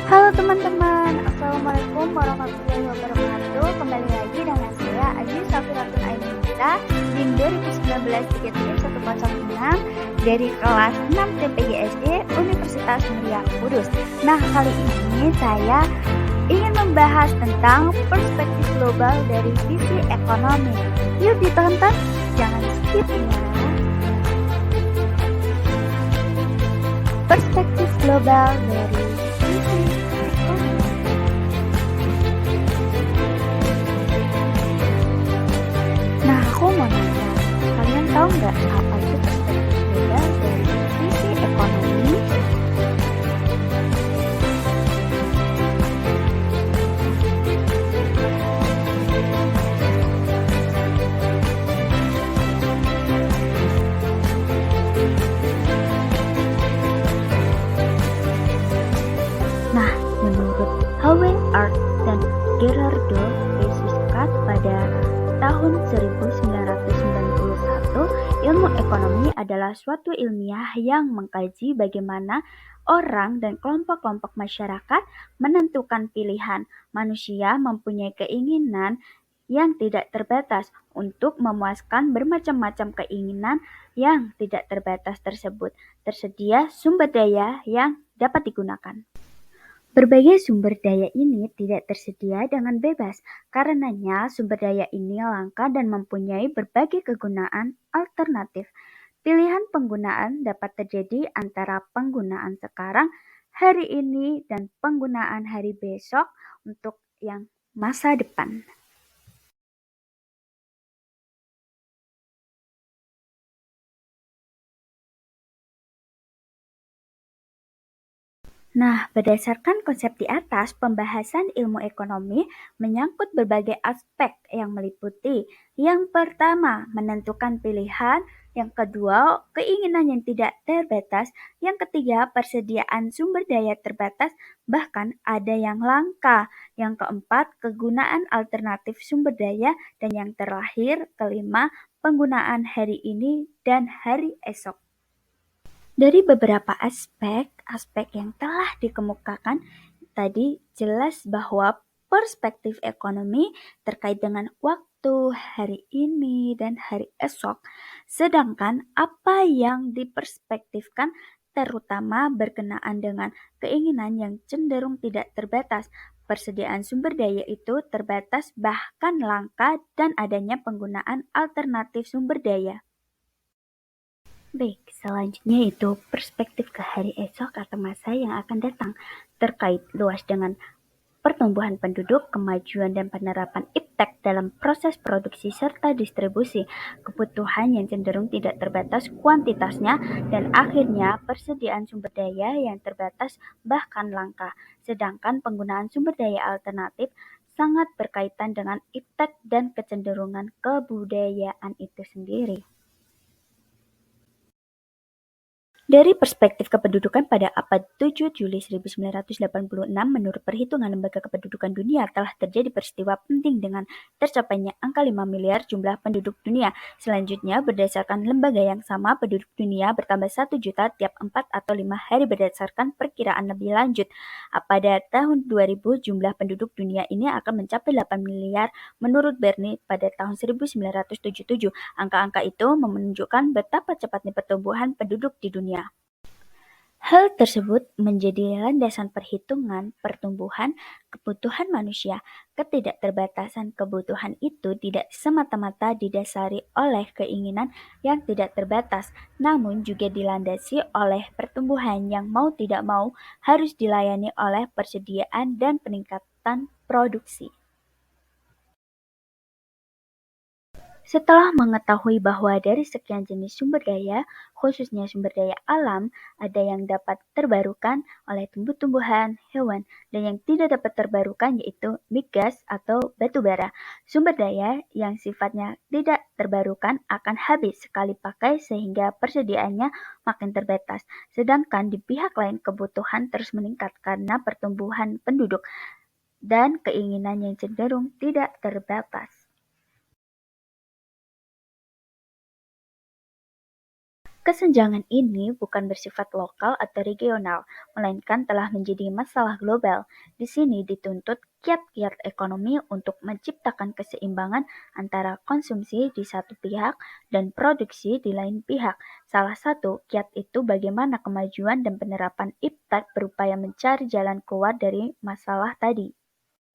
Halo teman-teman, Assalamualaikum warahmatullahi wabarakatuh. Kembali lagi dengan saya Aziz Safiratun Ainunisa NIM 2019-13106 dari kelas 6 TPGSD Universitas Muria Kudus. Nah, kali ini saya ingin membahas tentang perspektif global dari sisi ekonomi. Yuk ditonton, jangan skip ya. Perspektif global dari sisi ekonomi. Nah, aku mau nanya, kalian tahu nggak apa itu perspektif global dari sisi ekonomi? Nah, menurut Howard Art dan Gerardo Pesiscat pada tahun 1991, ilmu ekonomi adalah suatu ilmiah yang mengkaji bagaimana orang dan kelompok-kelompok masyarakat menentukan pilihan. Manusia mempunyai keinginan yang tidak terbatas untuk memuaskan bermacam-macam keinginan yang tidak terbatas tersebut. Tersedia sumber daya yang dapat digunakan. Berbagai sumber daya ini tidak tersedia dengan bebas, karenanya sumber daya ini langka dan mempunyai berbagai kegunaan alternatif. Pilihan penggunaan dapat terjadi antara penggunaan sekarang, hari ini, dan penggunaan hari besok untuk yang masa depan. Nah, berdasarkan konsep di atas, pembahasan ilmu ekonomi menyangkut berbagai aspek yang meliputi. Yang pertama, menentukan pilihan. Yang kedua, keinginan yang tidak terbatas. Yang ketiga, persediaan sumber daya terbatas, bahkan ada yang langka. Yang keempat, kegunaan alternatif sumber daya. Dan yang terakhir, kelima, penggunaan hari ini dan hari esok. Dari beberapa aspek yang telah dikemukakan tadi jelas bahwa perspektif ekonomi terkait dengan waktu, hari ini, dan hari esok. Sedangkan apa yang diperspektifkan terutama berkenaan dengan keinginan yang cenderung tidak terbatas. Persediaan sumber daya itu terbatas bahkan langka dan adanya penggunaan alternatif sumber daya. Baik, selanjutnya itu perspektif ke hari esok atau masa yang akan datang terkait luas dengan pertumbuhan penduduk, kemajuan dan penerapan iptek dalam proses produksi serta distribusi, kebutuhan yang cenderung tidak terbatas kuantitasnya, dan akhirnya persediaan sumber daya yang terbatas bahkan langka. Sedangkan penggunaan sumber daya alternatif sangat berkaitan dengan iptek dan kecenderungan kebudayaan itu sendiri. Dari perspektif kependudukan pada abad 7 Juli 1986, menurut perhitungan Lembaga Kependudukan Dunia, telah terjadi peristiwa penting dengan tercapainya angka 5 miliar jumlah penduduk dunia. Selanjutnya, berdasarkan lembaga yang sama, penduduk dunia bertambah 1 juta tiap 4 atau 5 hari berdasarkan perkiraan lebih lanjut. Pada tahun 2000, jumlah penduduk dunia ini akan mencapai 8 miliar menurut Bernie pada tahun 1977. Angka-angka itu menunjukkan betapa cepatnya pertumbuhan penduduk di dunia. Hal tersebut menjadi landasan perhitungan pertumbuhan kebutuhan manusia. Ketidakterbatasan kebutuhan itu tidak semata-mata didasari oleh keinginan yang tidak terbatas, namun juga dilandasi oleh pertumbuhan yang mau tidak mau harus dilayani oleh persediaan dan peningkatan produksi. Setelah mengetahui bahwa dari sekian jenis sumber daya, khususnya sumber daya alam, ada yang dapat terbarukan oleh tumbuh-tumbuhan, hewan, dan yang tidak dapat terbarukan yaitu migas atau batu bara. Sumber daya yang sifatnya tidak terbarukan akan habis sekali pakai sehingga persediaannya makin terbatas. Sedangkan di pihak lain kebutuhan terus meningkat karena pertumbuhan penduduk dan keinginan yang cenderung tidak terbatas. Kesenjangan ini bukan bersifat lokal atau regional, melainkan telah menjadi masalah global. Di sini dituntut kiat-kiat ekonomi untuk menciptakan keseimbangan antara konsumsi di satu pihak dan produksi di lain pihak. Salah satu kiat itu bagaimana kemajuan dan penerapan iptek berupaya mencari jalan keluar dari masalah tadi.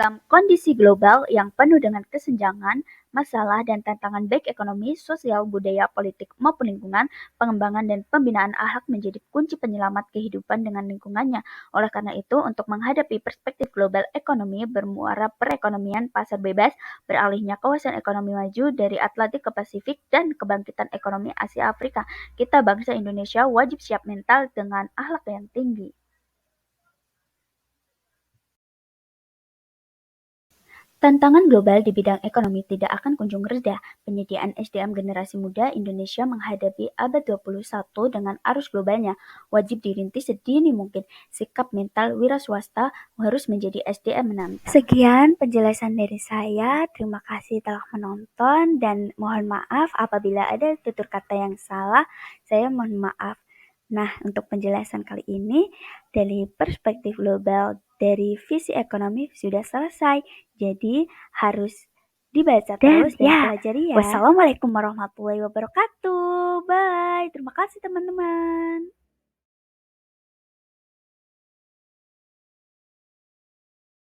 Dalam kondisi global yang penuh dengan kesenjangan, masalah dan tantangan baik ekonomi, sosial, budaya, politik, maupun lingkungan, pengembangan dan pembinaan akhlak menjadi kunci penyelamat kehidupan dengan lingkungannya. Oleh karena itu, untuk menghadapi perspektif global ekonomi bermuara perekonomian pasar bebas, beralihnya kawasan ekonomi maju dari Atlantik ke Pasifik, dan kebangkitan ekonomi Asia Afrika, kita bangsa Indonesia wajib siap mental dengan akhlak yang tinggi. Tantangan global di bidang ekonomi tidak akan kunjung reda. Penyediaan SDM generasi muda Indonesia menghadapi abad 21 dengan arus globalnya wajib dirintis sedini mungkin. Sikap mental wira swasta harus menjadi SDM menantang. Sekian penjelasan dari saya. Terima kasih telah menonton dan mohon maaf apabila ada tutur kata yang salah. Saya mohon maaf. Nah, untuk penjelasan kali ini dari perspektif global dari visi ekonomi sudah selesai. Jadi harus dibaca terus dan pelajari ya. Wassalamualaikum warahmatullahi wabarakatuh. Bye. Terima kasih teman-teman.